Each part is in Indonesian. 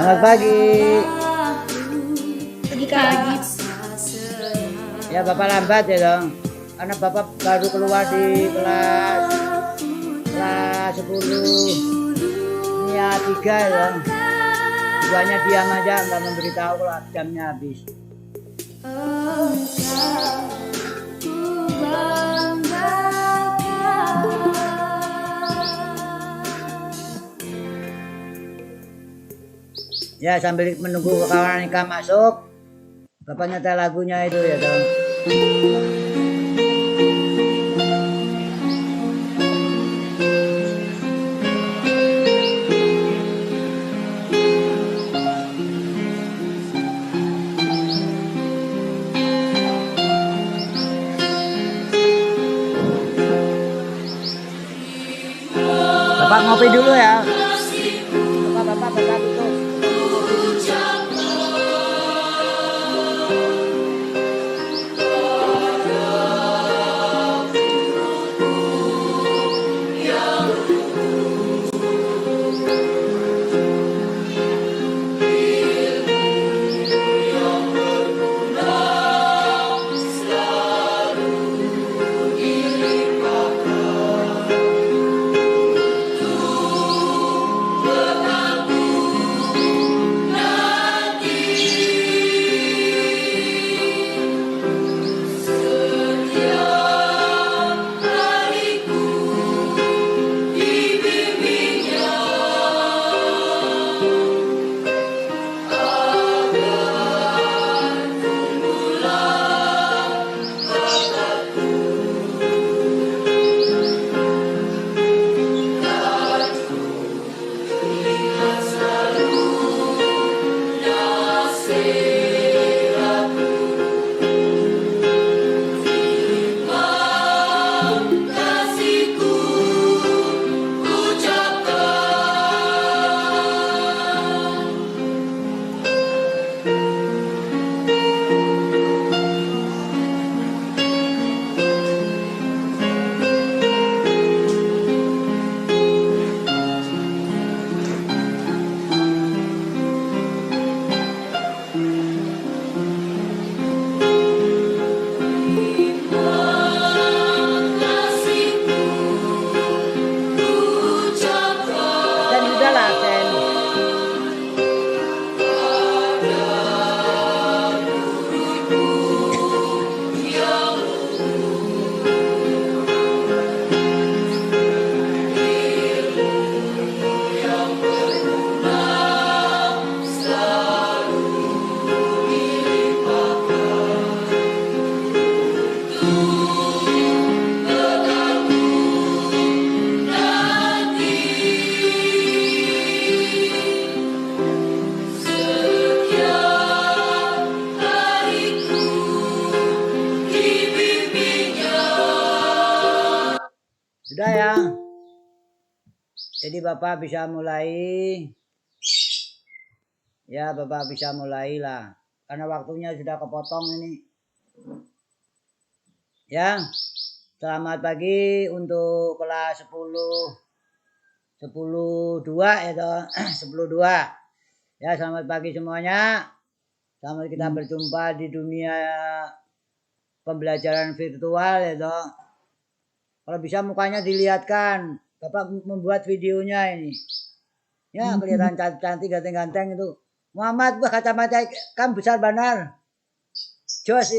Selamat pagi. Pagi. Ya Bapak lambat ya dong. Karena Bapak baru keluar di kelas 10 Nia 3 ya dong. Duanya diam aja nggak memberitahu kalau jamnya habis. Ya sambil menunggu kawan Ika masuk, Bapak nyetel lagunya itu ya dong. Bapak ngopi dulu ya. Bapak tutup. Dan sudah lah, Sen. Sudah ya. Jadi Bapak bisa mulai. Ya Bapak bisa mulai lah. Karena waktunya sudah kepotong ini. Ya. Selamat pagi untuk kelas 10 2 ya toh. 10 2. Ya selamat pagi semuanya. Selamat kita berjumpa di dunia pembelajaran virtual ya toh. Kalau bisa mukanya dilihatkan. Bapak membuat videonya ini. Ya kelihatan cantik ganteng-ganteng itu. Muhammad buah kacamata kan besar benar. Jos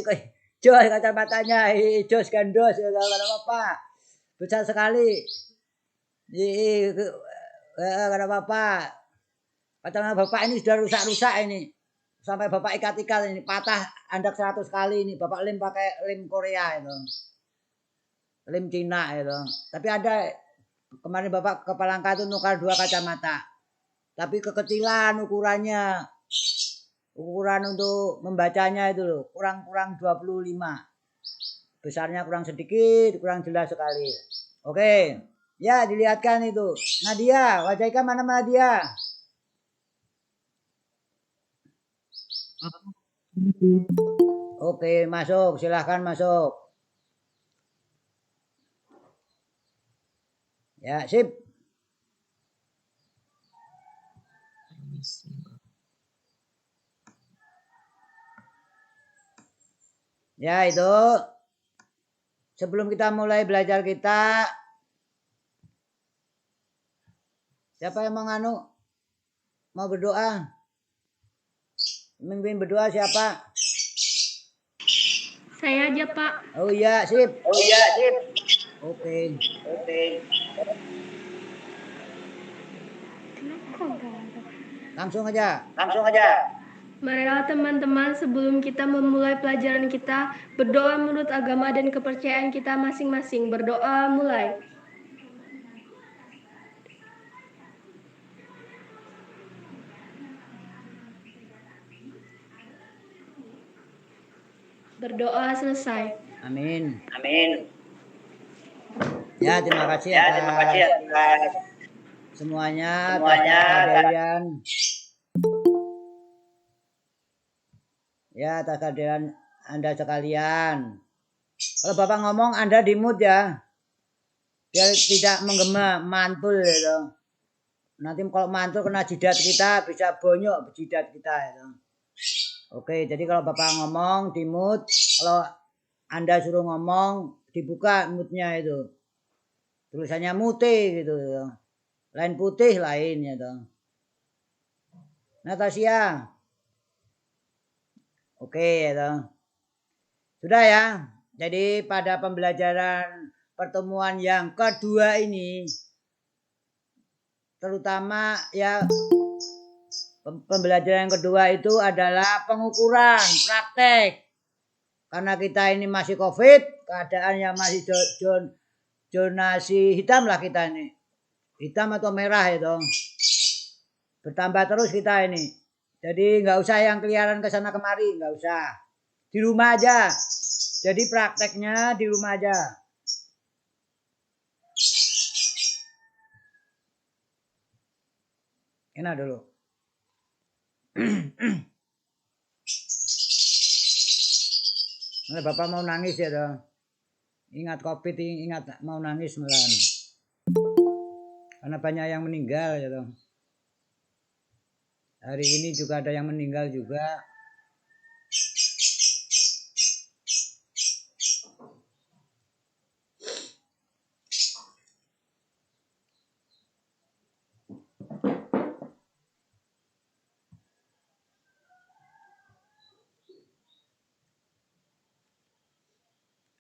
kacamatanya. Jos gandos kalau apa. Besar sekali. Karena Bapak. Kacamata Bapak ini sudah rusak-rusak ini. Sampai Bapak ikat-ikat ini patah andak 100 kali ini. Bapak lem pakai lem Korea itu. Lem Cina itu. Tapi ada kemarin Bapak ke Palangka itu nukar 2 kacamata. Tapi kekecilan ukurannya. Ukuran untuk membacanya itu loh, kurang 25. Besarnya kurang sedikit, kurang jelas sekali. Oke. Ya, dilihatkan itu. Nadia, wajah Ika mana Nadia? Oke, masuk. Silahkan masuk. Ya, sip. Ya itu. Sebelum kita mulai belajar kita, siapa yang mau berdoa? Memimpin berdoa siapa? Saya aja, Pak. Oh iya, sip. Oke. Langsung aja. Marilah teman-teman, sebelum kita memulai pelajaran kita, berdoa menurut agama dan kepercayaan kita masing-masing. Berdoa mulai. Berdoa selesai. Amin. Ya, terima kasih atas semuanya atas kehadiran. Ya, atas kehadiran Anda sekalian. Kalau Bapak ngomong Anda di mute ya. Biar tidak menggema, mantul gitu. Nanti kalau mantul kena jidat kita bisa bonyok jidat kita gitu. Oke, jadi kalau Bapak ngomong di mute, kalau Anda suruh ngomong dibuka mute-nya itu. Tulisannya mute gitu. Lain putih lain gitu. Natasha. Oke gitu. Sudah ya. Jadi pada pembelajaran pertemuan yang kedua ini terutama ya pembelajaran yang kedua itu adalah pengukuran praktek. Karena kita ini masih COVID, keadaannya masih zonasi hitam lah kita ini. Hitam atau merah itu. Bertambah terus kita ini. Jadi nggak usah yang keliaran ke sana kemari, nggak usah. Di rumah aja. Jadi prakteknya di rumah aja. Enak dulu. Nah, Bapak mau nangis ya dong. Ingat COVID, ingat mau nangis malahan. Karena banyak yang meninggal ya dong. Hari ini juga ada yang meninggal juga.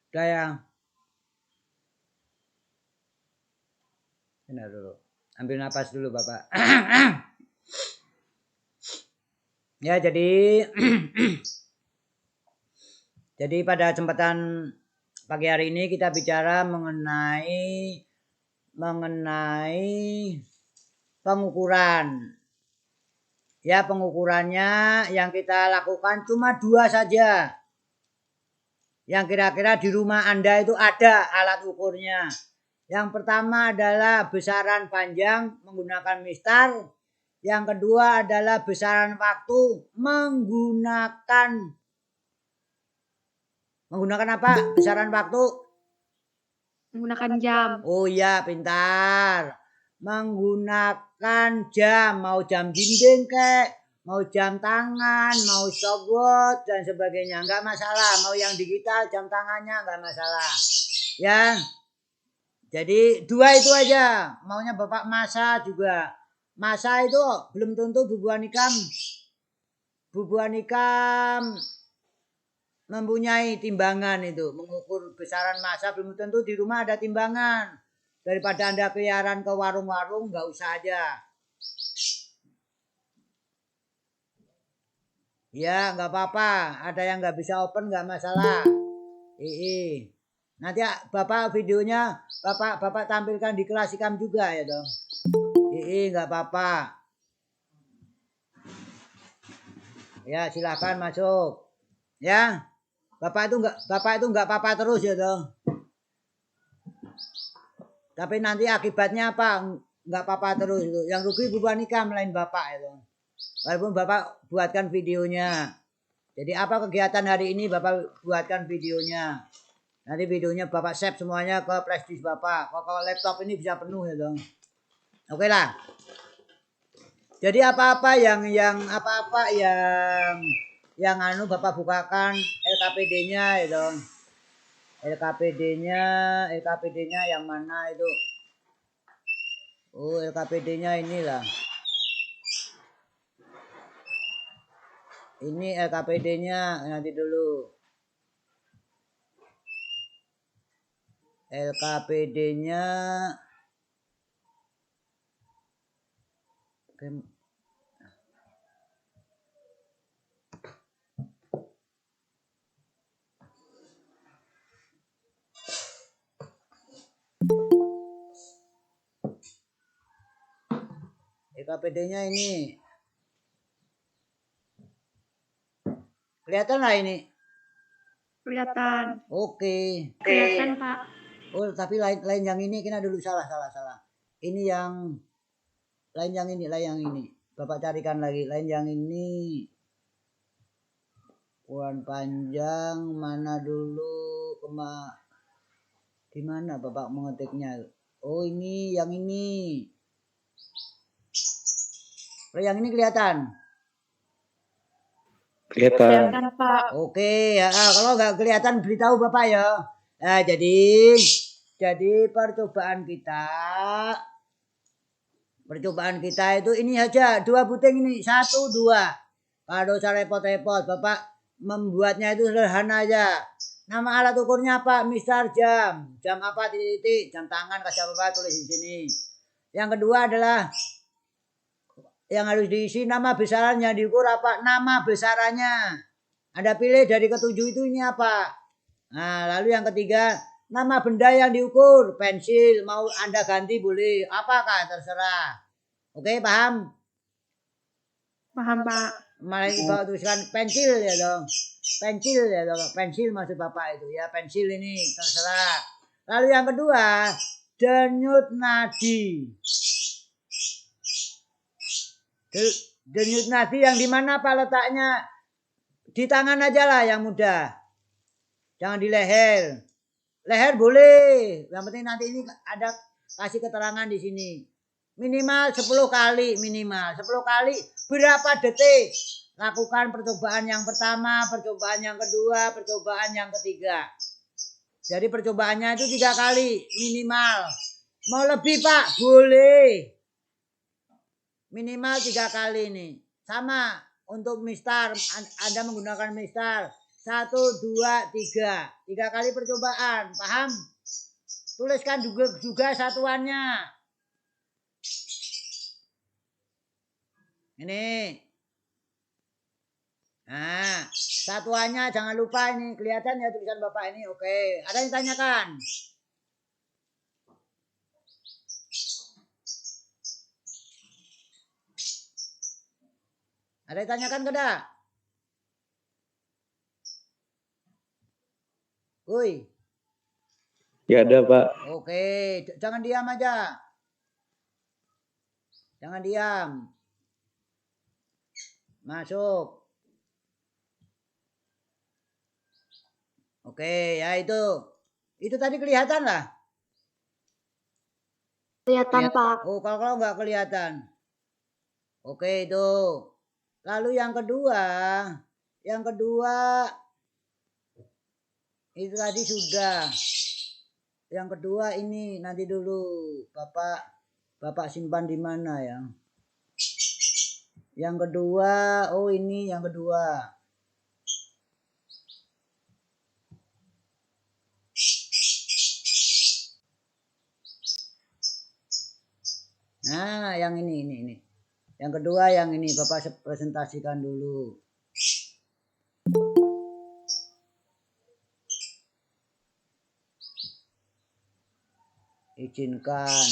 Udah ya. Enak dulu. Ambil napas dulu Bapak. Ya jadi jadi pada kesempatan pagi hari ini kita bicara mengenai pengukuran. Ya pengukurannya yang kita lakukan cuma 2 saja. Yang kira-kira di rumah Anda itu ada alat ukurnya. Yang pertama adalah besaran panjang menggunakan mistar. Yang kedua adalah besaran waktu menggunakan apa? Besaran waktu? Menggunakan jam. Oh iya, pintar. Menggunakan jam, mau jam dinding kek, mau jam tangan, mau stopwatch dan sebagainya, enggak masalah. Mau yang digital jam tangannya enggak masalah. Ya. Jadi 2 itu aja. Maunya Bapak masa juga. Masa itu belum tentu bubuan ikam mempunyai timbangan itu. Mengukur besaran masa belum tentu di rumah ada timbangan. Daripada Anda keliaran ke warung-warung enggak usah aja. Ya enggak apa-apa. Ada yang enggak bisa open enggak masalah. Nanti Bapak videonya Bapak tampilkan di kelas ikam juga ya dong. Enggak apa-apa. Ya silakan masuk. Ya. Bapak itu enggak apa-apa terus ya dong. Tapi nanti akibatnya apa? Enggak apa-apa terus itu. Yang rugi bukan ikam lain Bapak itu. Walaupun Bapak buatkan videonya. Jadi apa kegiatan hari ini Bapak buatkan videonya. Nanti videonya Bapak save semuanya ke flash disk Bapak. Kalau laptop ini bisa penuh ya dong. Oke lah. Jadi apa-apa yang yang anu Bapak bukakan LKPD-nya itu. LKPD-nya yang mana itu? Oh, LKPD-nya inilah. Ini LKPD-nya nanti dulu. LKPD-nya LKPD-nya ini. Kelihatan lah ini. Kelihatan. Oke. Kelihatan, Pak. Oh, tapi lain yang ini kena dulu salah. Ini yang lain yang ini. Bapak carikan lagi. Lain yang ini. Puan panjang mana dulu di mana Bapak mengetiknya? Oh, ini yang ini. Oh, yang ini kelihatan. Kelihatan. Pak. Oke, ya, kalau nggak kelihatan beritahu Bapak ya. Nah, jadi percobaan kita itu ini aja 2 buting ini 1 2. Kalau usah repot-repot, Bapak membuatnya itu sederhana aja. Nama alat ukurnya apa? Mistar jam. Jam apa titik-titik? Jam tangan kasih Bapak tulis di sini. Yang kedua adalah yang harus diisi nama besaran yang diukur apa? Nama besarannya. Anda pilih dari ketujuh itu ini apa? Nah, lalu yang ketiga, nama benda yang diukur. Pensil, mau Anda ganti boleh. Apakah? Terserah. Oke, paham? Paham, Pak. Malah Bapak tuliskan pensil ya dong. Pensil ya dong. Pensil maksud Bapak itu ya. Pensil ini terserah. Lalu yang kedua, denyut nadi. Denyut nadi yang di mana Pak letaknya? Di tangan aja lah yang mudah. Jangan di leher. Leher boleh. Yang penting nanti ini ada kasih keterangan di sini. Minimal 10 kali. 10 kali berapa detik? Lakukan percobaan yang pertama, percobaan yang kedua, percobaan yang ketiga. Jadi percobaannya itu 3 kali minimal. Mau lebih Pak? Boleh. Minimal 3 kali nih. Sama untuk mistar, Anda menggunakan mistar 1, 2, 3. 3 kali percobaan, paham? Tuliskan juga satuannya. Ini. Nah, satuannya jangan lupa ini. Kelihatan ya tulisan Bapak ini? Oke. Ada yang tanyakan? Ada yang tanyakan tidak? Woi. Ya ada Pak. Oke, jangan diam aja. Jangan diam. Masuk. Oke, ya itu. Itu tadi kelihatan lah. Kelihatan, Pak. Oh, kalau nggak kelihatan. Oke, itu. Lalu yang kedua itu tadi sudah. Yang kedua ini nanti dulu Bapak simpan di mana ya? Yang kedua, oh ini yang kedua. Nah, yang ini. Yang kedua yang ini Bapak presentasikan dulu. Izinkan.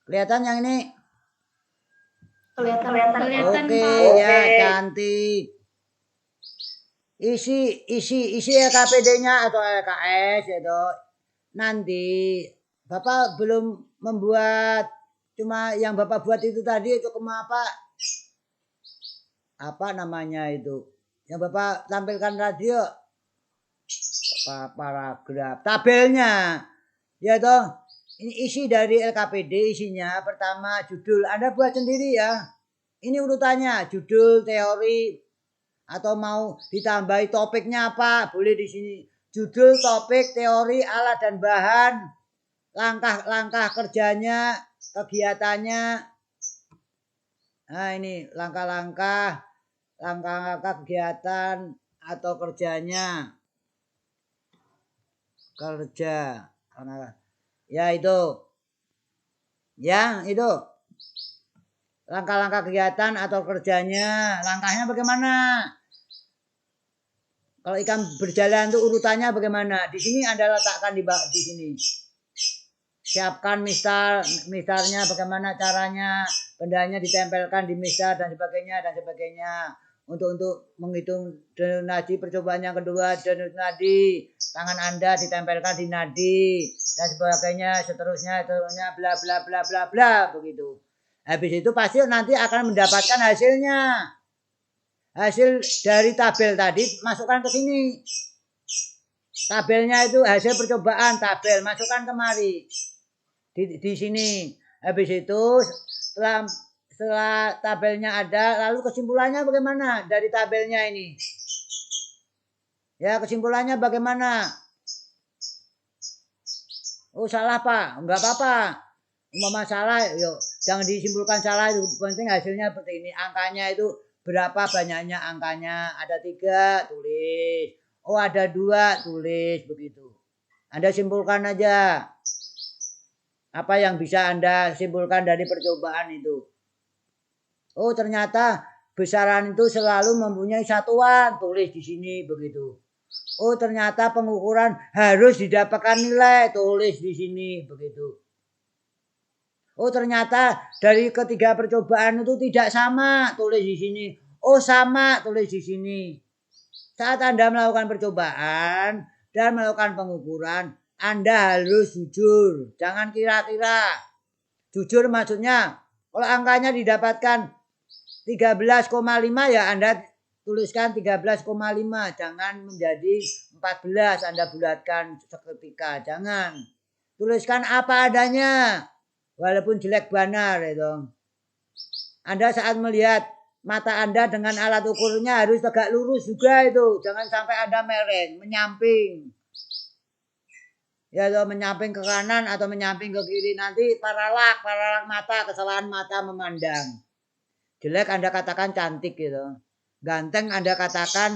Kelihatan yang ini? Kelihatan, Oke, Pak. ya cantik. Isi LKPD-nya atau LKS itu nanti Bapak belum membuat, cuma yang Bapak buat itu tadi itu apa? apa namanya itu? Yang Bapak tampilkan radio paragraf tabelnya. Ya toh. Ini isi dari LKPD isinya pertama judul. Anda buat sendiri ya. Ini urutannya judul, teori atau mau ditambahi topiknya apa? Boleh di sini. Judul, topik, teori, alat dan bahan, langkah-langkah kerjanya, kegiatannya. Nah, ini langkah-langkah kegiatan atau kerjanya. Kerja. Ya itu. Ya, itu. Langkah-langkah kegiatan atau kerjanya. Langkahnya bagaimana? Kalau ikan berjalan itu urutannya bagaimana? Di sini Anda letakkan di sini. Siapkan mistarnya bagaimana caranya, bendanya ditempelkan di mistar dan sebagainya. Untuk menghitung denyut nadi percobaan yang kedua, denyut nadi, tangan Anda ditempelkan di nadi dan sebagainya, seterusnya bla bla bla bla bla begitu. Habis itu pasti nanti akan mendapatkan hasilnya. Hasil dari tabel tadi masukkan ke sini. Tabelnya itu hasil percobaan, tabel masukkan kemari. Di sini. Habis itu setelah tabelnya ada, lalu kesimpulannya bagaimana dari tabelnya ini? Ya, kesimpulannya bagaimana? Oh, salah Pak. Enggak apa-apa. Umpama salah, yuk jangan disimpulkan salah, itu penting hasilnya seperti ini. Angkanya itu berapa banyaknya angkanya? Ada 3, tulis. Oh, ada 2, tulis begitu. Anda simpulkan aja. Apa yang bisa Anda simpulkan dari percobaan itu? Oh, ternyata besaran itu selalu mempunyai satuan, tulis di sini begitu. Oh, ternyata pengukuran harus didapatkan nilai, tulis di sini begitu. Oh, ternyata dari ketiga percobaan itu tidak sama, tulis di sini. Oh, sama, tulis di sini. Saat Anda melakukan percobaan dan melakukan pengukuran, Anda harus jujur, jangan kira-kira. Jujur maksudnya, kalau angkanya didapatkan 13,5 ya Anda tuliskan 13,5, jangan menjadi 14 Anda bulatkan seketika, jangan. Tuliskan apa adanya. Walaupun jelek benar itu. Anda saat melihat mata Anda dengan alat ukurnya harus tegak lurus juga itu. Jangan sampai Anda mereng, menyamping. Ya, menyamping ke kanan atau menyamping ke kiri. Nanti paralak mata, kesalahan mata memandang. Jelek Anda katakan cantik gitu. Ganteng Anda katakan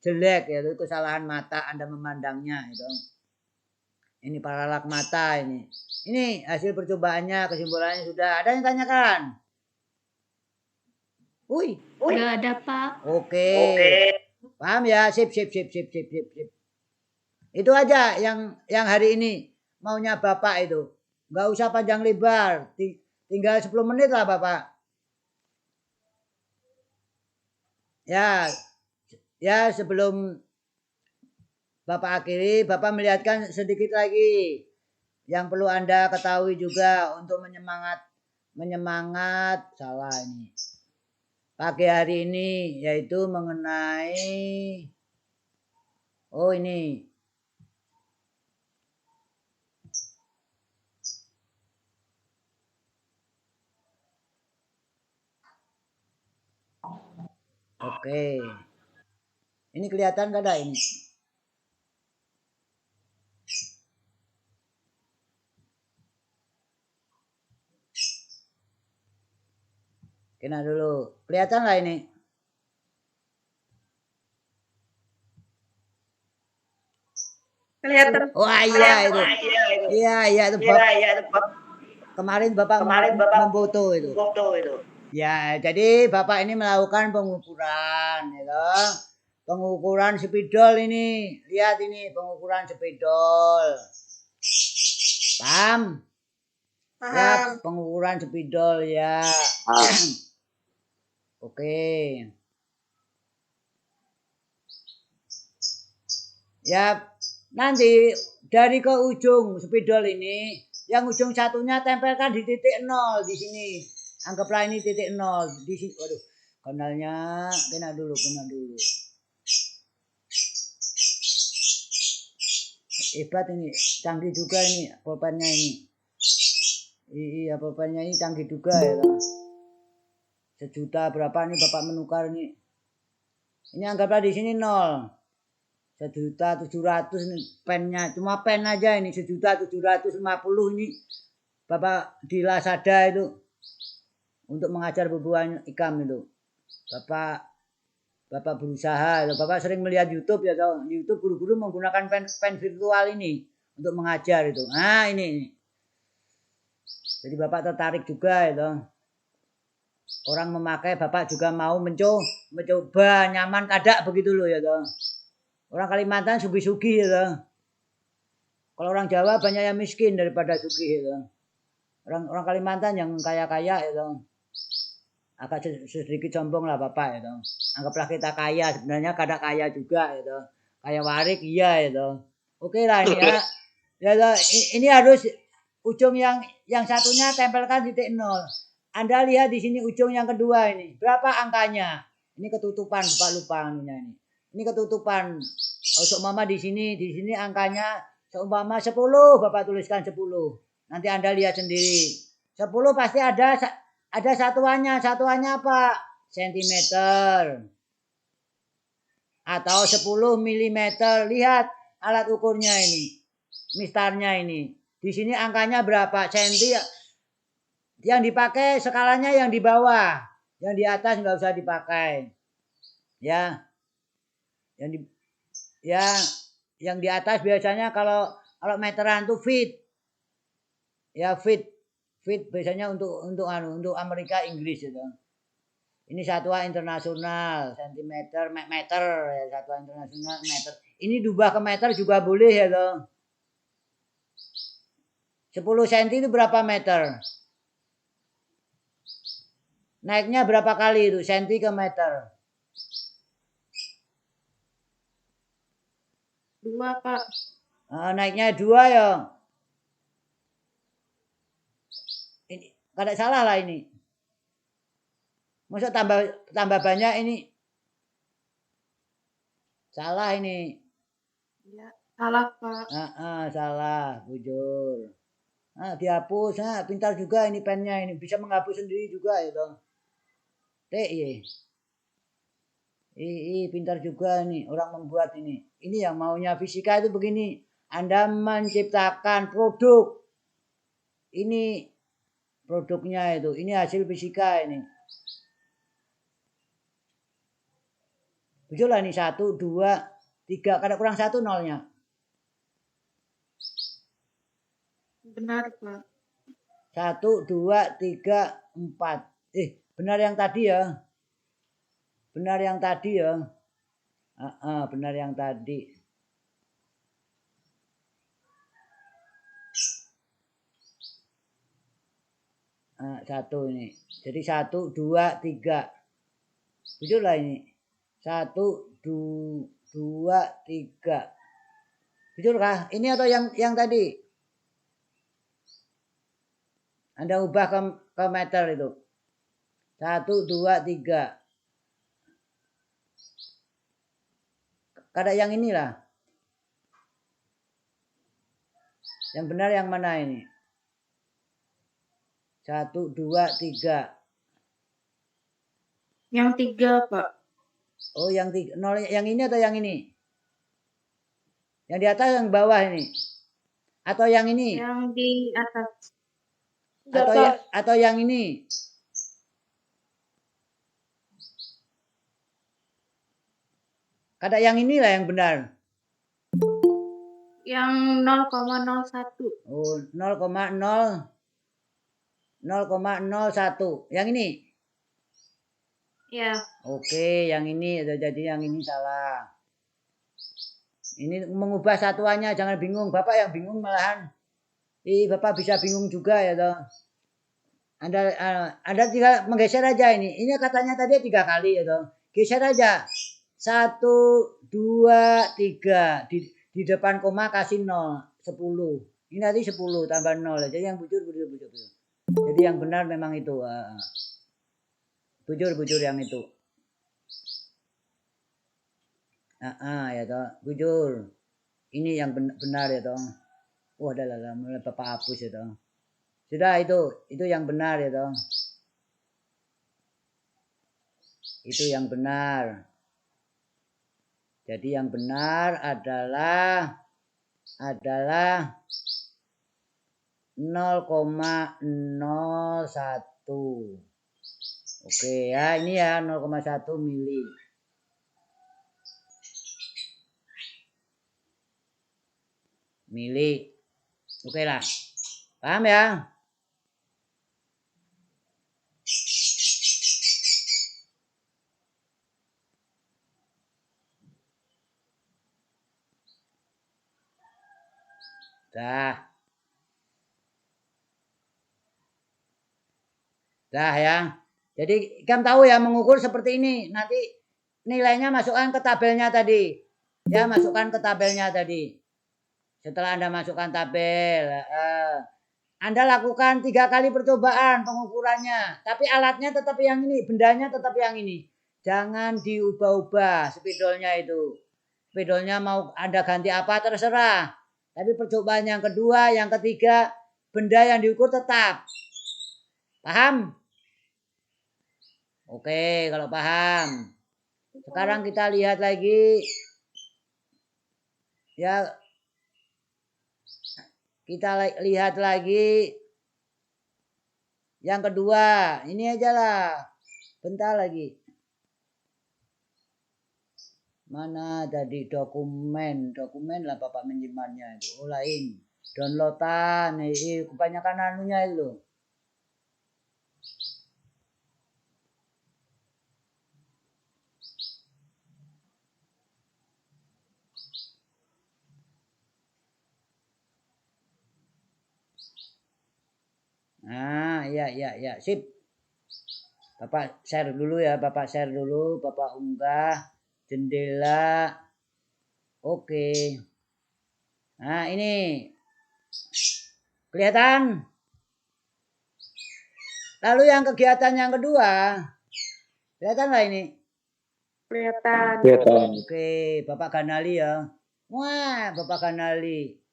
jelek, itu kesalahan mata Anda memandangnya itu. Ini paralak mata ini. Ini hasil percobaannya, kesimpulannya sudah. Ada yang tanyakan? Nggak ada, Pak. Oke. Paham ya? Sip. Itu aja yang hari ini maunya Bapak itu. Nggak usah panjang lebar. Tinggal 10 menit lah Bapak. Ya sebelum Bapak akhiri, Bapak melihatkan sedikit lagi yang perlu Anda ketahui juga untuk menyemangat salah ini. Pagi hari ini yaitu mengenai ini. Oke. Ini kelihatan enggak ada ini? Kena dulu. Kelihatan lah ini? Kelihatan. Wah iya itu. Iya itu kemarin Bapak memfoto itu. Ya, jadi Bapak ini melakukan pengukuran, gitu. Pengukuran spidol ini. Lihat ini pengukuran spidol. Paham? Ya, pengukuran spidol ya. Oke. Ya, nanti dari ke ujung spidol ini, yang ujung satunya tempelkan di titik 0 di sini. Anggaplah ini titik 0 di sini. Waduh. Kanalnya kena dulu. Hebat ini, canggih juga ini pulpennya ini. Iya, pulpennya ini canggih juga ya. Sejuta berapa nih Bapak menukar nih? Ini anggaplah di sini 0. 1.700.000 nih pennya. Cuma pen aja ini 1.750.000 ini Bapak di Lazada itu untuk mengajar bubuhan ikam itu. Bapak berusaha, Bapak sering melihat YouTube ya, YouTube guru-guru menggunakan pen virtual ini untuk mengajar itu. Nah ini. Jadi Bapak tertarik juga itu. Orang memakai Bapak juga mau mencoba nyaman kadak begitu loh ya toh. Orang Kalimantan sugih-sugih ya. Kalau orang Jawa banyak yang miskin daripada sugih ya. Orang Kalimantan yang kaya-kaya ya. Agak sedikit sombong lah Bapak ya. Anggaplah kita kaya, sebenarnya kadang kaya juga ya. Kaya warik iya ya. Oke lah ini ya. Ya ini harus ujung yang satunya tempelkan titik 0. Anda lihat di sini ujung yang kedua ini. Berapa angkanya? Ini ketutupan, Bapak lupa anunya ini. Ini ketutupan. Seumpama di sini angkanya seumpama 10, Bapak tuliskan 10. Nanti Anda lihat sendiri. 10 pasti ada satuannya. Satuannya apa? Sentimeter. Atau 10 milimeter. Lihat alat ukurnya ini. Mistarnya ini. Di sini angkanya berapa? Senti. Yang dipakai skalanya yang di bawah. Yang di atas nggak usah dipakai. Ya. Yang di atas biasanya kalau meteran tuh feet. Ya feet biasanya untuk Amerika Inggris itu. Ini satuan internasional, sentimeter, meter ya, satuan internasional meter. Ini diubah ke meter juga boleh ya loh. 10 cm itu berapa meter? Naiknya berapa kali itu senti ke meter? 2, Pak. Naiknya 2 ya. Ini kada salah lah ini. Masa tambah banyak ini? Salah ini. Ya, salah, Pak. Salah, bujur. Dihapus. Pintar juga ini pennya ini, bisa menghapus sendiri juga itu. Pintar juga nih orang membuat ini. Ini yang maunya fisika itu begini. Anda menciptakan produk. Ini produknya itu. Ini hasil fisika ini. Betul lah ini 1, 2, 3. Kada kurang 1 nolnya. Benar, Pak. 1, 2, 3, 4. Benar yang tadi ya. Benar yang tadi ya. Benar yang tadi. Satu ini. Jadi 1, 2, 3. Betul lah ini. 1, 2, 3. Betul kah? Ini atau yang tadi? Anda ubah ke meter itu. 1, 2, 3. Kada yang inilah. Yang benar yang mana ini? 1, 2, 3. Yang 3, Pak. Oh, yang 3. Nol yang ini atau yang ini? Yang di atas yang bawah ini? Atau yang ini? Yang di atas. Atau yang ini? Kada yang inilah yang benar. Yang 0,01. Oh, 0,01. Yang ini? Ya. Oke, yang ini. Jadi yang ini salah. Ini mengubah satuannya, jangan bingung. Bapak yang bingung malahan. Bapak bisa bingung juga ya toh. Anda tinggal menggeser aja ini. Ini katanya tadi 3 kali ya toh. Geser aja. 1, 2, 3. Di depan koma kasih 0. 10. Ini nanti 10 tambah 0. Jadi yang bujur. Jadi yang benar memang itu. Bujur yang itu. Ya toh, jujur. Ini yang benar ya toh. Wah, adalah mulai Bapak hapus ya toh. Sudah itu yang benar ya toh. Itu yang benar. Jadi yang benar adalah 0,01. Oke ya, ini ya 0,1 mili. Oke lah. Paham ya? Dah ya. Jadi kamu tahu ya mengukur seperti ini. Nanti nilainya masukkan ke tabelnya tadi. Ya, masukkan ke tabelnya tadi. Setelah Anda masukkan tabel, Anda lakukan 3 kali percobaan pengukurannya. Tapi alatnya tetap yang ini, bendanya tetap yang ini. Jangan diubah-ubah spidolnya itu. Spidolnya mau Anda ganti apa terserah. Tapi percobaan yang kedua, yang ketiga, benda yang diukur tetap. Paham? Oke, kalau paham. Sekarang kita lihat lagi. Ya, kita lihat lagi yang kedua. Ini aja lah. Bentar lagi. Mana tadi dokumen lah Bapak menyimpannya itu. Oh lain. Downloadan. Kebanyakan anunya itu. Nah, ya, sip. Bapak share dulu ya, Bapak unggah jendela. Oke. Nah, ini kelihatan. Lalu yang kegiatan yang kedua, kelihatan nggak ini? Kelihatan. Oke, Bapak Ganali ya. Wah, Bapak Ganali.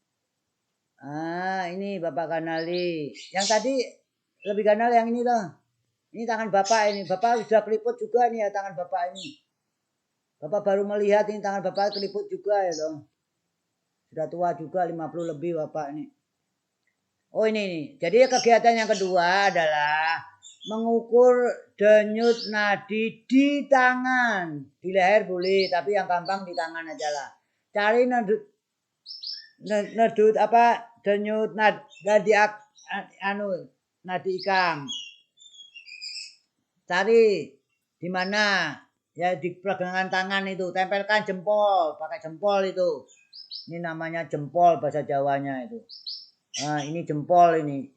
Ini Bapak Ganali. Yang tadi lebih ganal yang ini loh. Ini tangan Bapak ini. Bapak sudah keliput juga nih ya tangan Bapak ini. Bapak baru melihat ini tangan Bapak keliput juga ya loh. Sudah tua juga 50 lebih Bapak ini. Oh ini. Jadi kegiatan yang kedua adalah mengukur denyut nadi di tangan. Di leher boleh, tapi yang gampang di tangan aja lah. Cari denyut nadi nadi ikam. Cari di mana? Ya di pergelangan tangan itu, tempelkan jempol, pakai jempol itu. Ini namanya jempol bahasa Jawanya itu. Nah, ini jempol ini.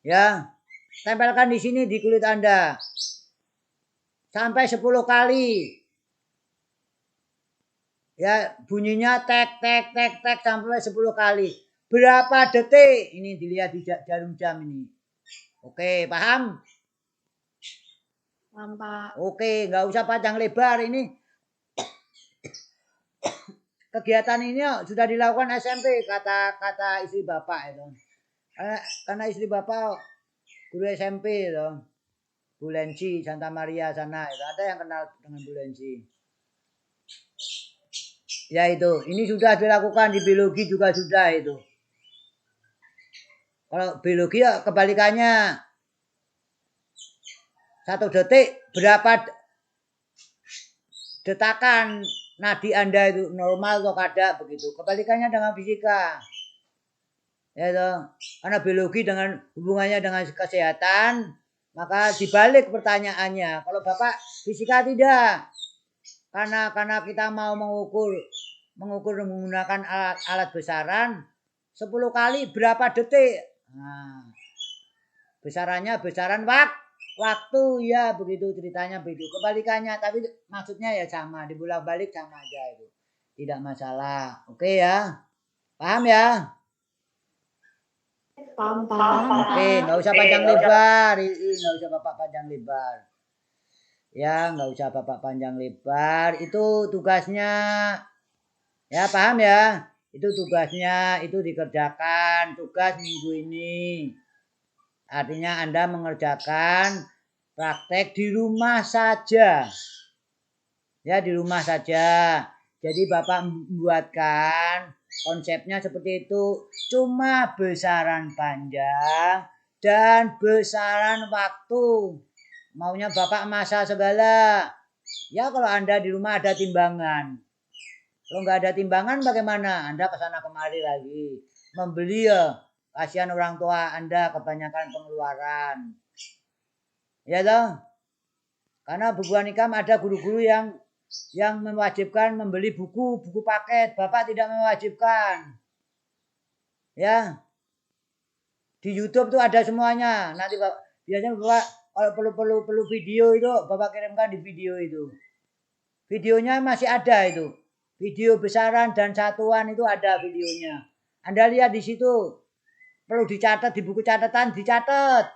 Ya. Tempelkan di sini di kulit Anda. Sampai 10 kali. Ya, bunyinya tek tek tek tek sampai 10 kali. Berapa detik? Ini dilihat di jarum jam ini. Oke, paham? Paham, Pak. Oke, nggak usah panjang lebar ini. Kegiatan ini sudah dilakukan SMP kata istri Bapak itu. Karena istri Bapak guru SMP itu. Bu Lenci Santa Maria sana itu. Ada yang kenal dengan Bu Lenci. Ya itu, ini sudah dilakukan di biologi juga sudah itu. Kalau biologi ya kebalikannya. 1 detik berapa detakan nadi Anda itu normal atau kada begitu. Kebalikannya dengan fisika. Ya itu. Karena biologi dengan hubungannya dengan kesehatan, maka dibalik pertanyaannya. Kalau Bapak fisika tidak. Karena kita mau mengukur menggunakan alat besaran 10 kali berapa detik. Nah, besaran waktu ya begitu ceritanya begitu. Kebalikannya tapi maksudnya ya sama, dibolak-balik sama aja itu. Tidak masalah. Oke ya. Paham ya? Paham. Oke, nggak usah panjang lebar. Nggak usah Bapak panjang lebar. Ya, nggak usah Bapak panjang lebar. Itu tugasnya. Ya, paham ya? Itu tugasnya, itu dikerjakan. Tugas minggu ini. Artinya Anda mengerjakan praktek di rumah saja. Ya, di rumah saja. Jadi Bapak membuatkan konsepnya seperti itu. Cuma besaran panjang dan besaran waktu. Maunya Bapak masak segala. Ya kalau Anda di rumah ada timbangan. Kalau nggak ada timbangan bagaimana? Anda kesana kemari lagi. Membeli ya. Kasihan orang tua Anda kebanyakan pengeluaran. Ya toh? Karena bubuan ikam ada guru-guru yang mewajibkan membeli buku paket. Bapak tidak mewajibkan. Ya. Di YouTube tuh ada semuanya. Nanti biasanya Bapak kalau perlu video itu Bapak kirimkan di video itu. Videonya masih ada itu. Video besaran dan satuan itu ada videonya. Anda lihat di situ. Perlu dicatat di buku catatan, dicatat.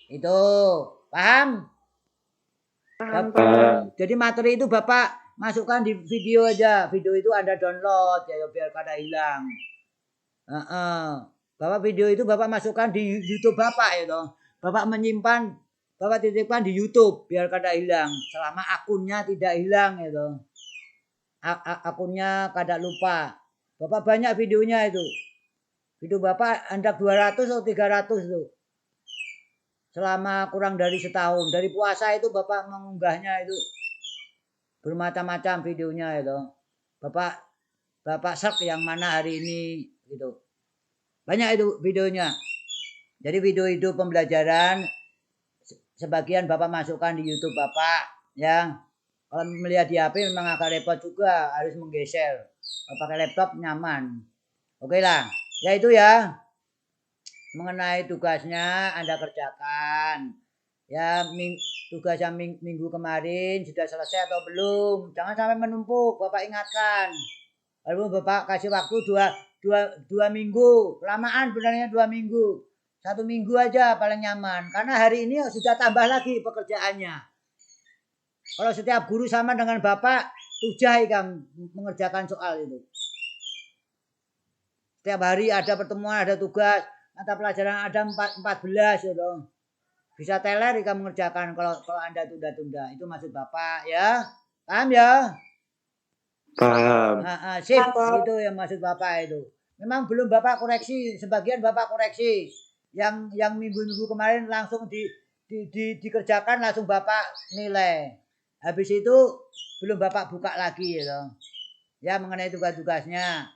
Itu. Paham? Paham. Jadi materi itu Bapak masukkan di video aja. Video itu Anda download ya biar kada hilang. Bapak video itu Bapak masukkan di YouTube Bapak ya toh. Bapak menyimpan, Bapak titipkan di YouTube biar kada hilang. Selama akunnya tidak hilang ya toh. Akunnya kada lupa. Bapak banyak videonya itu. Video Bapak hendak 200 atau 300 tuh. Selama kurang dari setahun. Dari puasa itu Bapak mengunggahnya itu. Bermacam-macam videonya itu. Bapak search yang mana hari ini gitu. Banyak itu videonya. Jadi video-video pembelajaran sebagian Bapak masukkan di YouTube Bapak ya. Kalau melihat di HP memang agak repot juga, harus menggeser. Kalau pakai laptop nyaman. Oke lah, ya itu ya. Mengenai tugasnya Anda kerjakan. Ya, tugas yang minggu kemarin sudah selesai atau belum? Jangan sampai menumpuk, Bapak ingatkan. Lalu Bapak kasih waktu dua minggu. Kelamaan sebenarnya 2 minggu. 1 minggu aja paling nyaman. Karena hari ini sudah tambah lagi pekerjaannya. Kalau setiap guru sama dengan Bapak, tujah kan mengerjakan soal itu. Setiap hari ada pertemuan, ada tugas, mata pelajaran ada 14 gitu. Bisa teler ikan mengerjakan kalau Anda tunda-tunda. Itu maksud Bapak ya. Paham ya? Paham. Sip, itu yang maksud Bapak itu. Memang belum Bapak koreksi, sebagian Bapak koreksi. Yang minggu-minggu kemarin langsung dikerjakan langsung Bapak nilai. Habis itu belum Bapak buka lagi gitu. Ya mengenai tugas-tugasnya.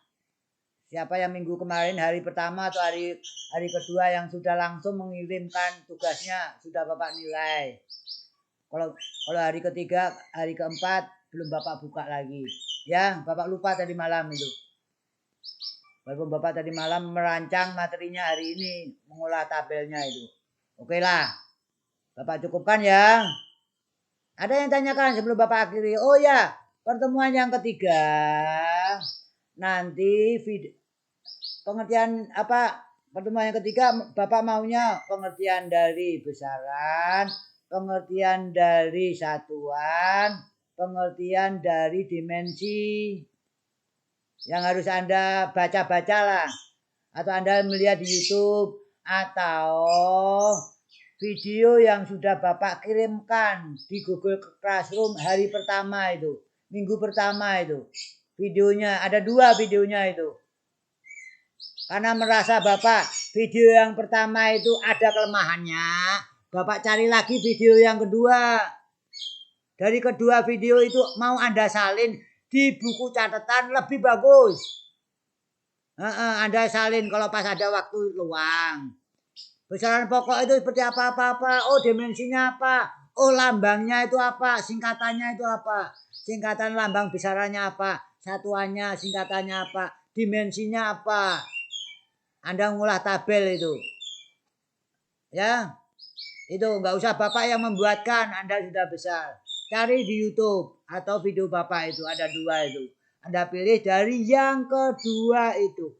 Siapa yang minggu kemarin hari pertama atau hari kedua yang sudah langsung mengirimkan tugasnya sudah Bapak nilai. Kalau hari ketiga, hari keempat belum Bapak buka lagi. Ya, Bapak lupa tadi malam itu. Walaupun Bapak tadi malam merancang materinya hari ini, mengolah tabelnya itu. Oke lah. Bapak cukupkan ya. Ada yang tanyakan sebelum Bapak akhiri. Oh ya, pertemuan yang ketiga. Nanti pengertian apa? Pertemuan yang ketiga Bapak maunya pengertian dari besaran, pengertian dari satuan, pengertian dari dimensi. Yang harus Anda baca-baca lah. Atau Anda melihat di YouTube. Atau video yang sudah Bapak kirimkan di Google Classroom hari pertama itu. Minggu pertama itu. Videonya, ada 2 videonya itu. Karena merasa Bapak video yang pertama itu ada kelemahannya. Bapak cari lagi video yang kedua. Dari kedua video itu mau Anda salin di buku catatan lebih bagus. Anda salin kalau pas ada waktu luang. Besaran pokok itu seperti apa-apa. Oh dimensinya apa. Oh lambangnya itu apa. Singkatannya itu apa. Singkatan lambang besarannya apa. Satuannya singkatannya apa. Dimensinya apa. Anda ngulah tabel itu. Ya. Itu nggak usah Bapak yang membuatkan. Anda sudah besar. Cari di YouTube. Atau video Bapak itu. Ada 2 itu. Anda pilih dari yang kedua itu.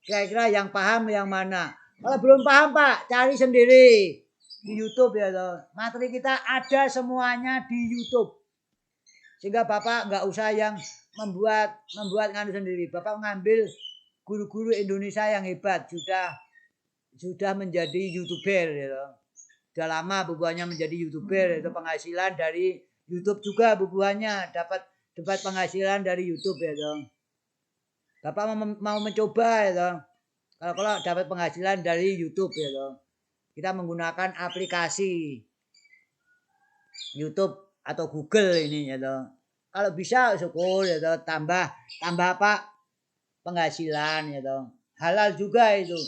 Kira-kira yang paham yang mana. Kalau belum paham Pak, cari sendiri. di YouTube ya toh. Materi kita ada semuanya di YouTube. Sehingga Bapak nggak usah yang membuat nganu sendiri. Bapak ngambil guru-guru Indonesia yang hebat sudah menjadi YouTuber ya toh. Sudah lama bubuhannya menjadi YouTuber itu penghasilan dari YouTube juga bubuhannya dapat penghasilan dari YouTube ya toh. Bapak mau mencoba ya toh. Kalau dapat penghasilan dari YouTube ya toh. Kita menggunakan aplikasi YouTube atau Google ini ya toh. Kalau bisa syukur ya toh, tambah apa? Penghasilan ya toh. Halal juga itu.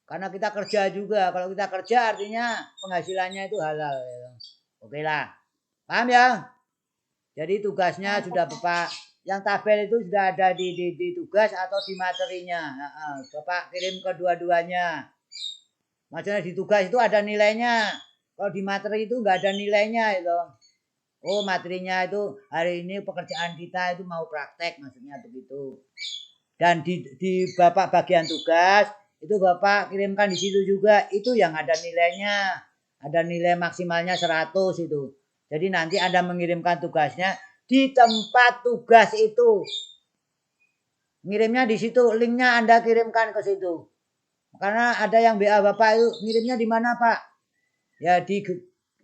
Karena kita kerja juga. Kalau kita kerja artinya penghasilannya itu halal ya toh. Oke lah. Paham ya? Jadi tugasnya sudah Bapak yang tabel itu sudah ada di tugas atau di materinya. Bapak kirim kedua-duanya. Maksudnya di tugas itu ada nilainya. Kalau di materi itu nggak ada nilainya itu. Oh materinya itu hari ini pekerjaan kita itu mau praktek maksudnya begitu. Dan di Bapak bagian tugas itu Bapak kirimkan di situ juga. Itu yang ada nilainya. Ada nilai maksimalnya 100 itu. Jadi nanti Anda mengirimkan tugasnya di tempat tugas itu. Ngirimnya di situ, linknya Anda kirimkan ke situ. Karena ada yang BA Bapak itu ngirimnya di mana Pak? Ya di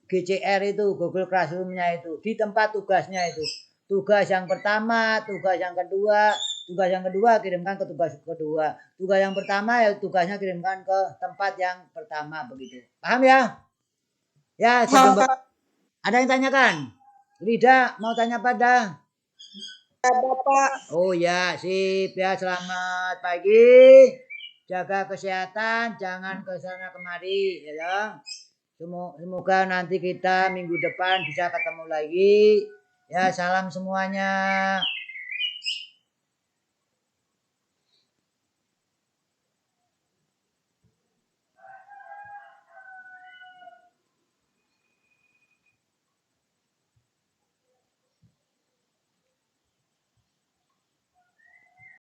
GCR itu, Google Classroom-nya itu. Di tempat tugasnya itu. Tugas yang pertama, tugas yang kedua. Tugas yang kedua kirimkan ke tugas kedua. Tugas yang pertama ya tugasnya kirimkan ke tempat yang pertama begitu. Paham ya? Ya sebelum ada yang tanyakan? Rida mau tanya pada? Bapak. Oh ya sip ya selamat pagi. Jaga kesehatan, jangan ke sana kemari ya. Semoga nanti kita minggu depan bisa ketemu lagi. Ya salam semuanya.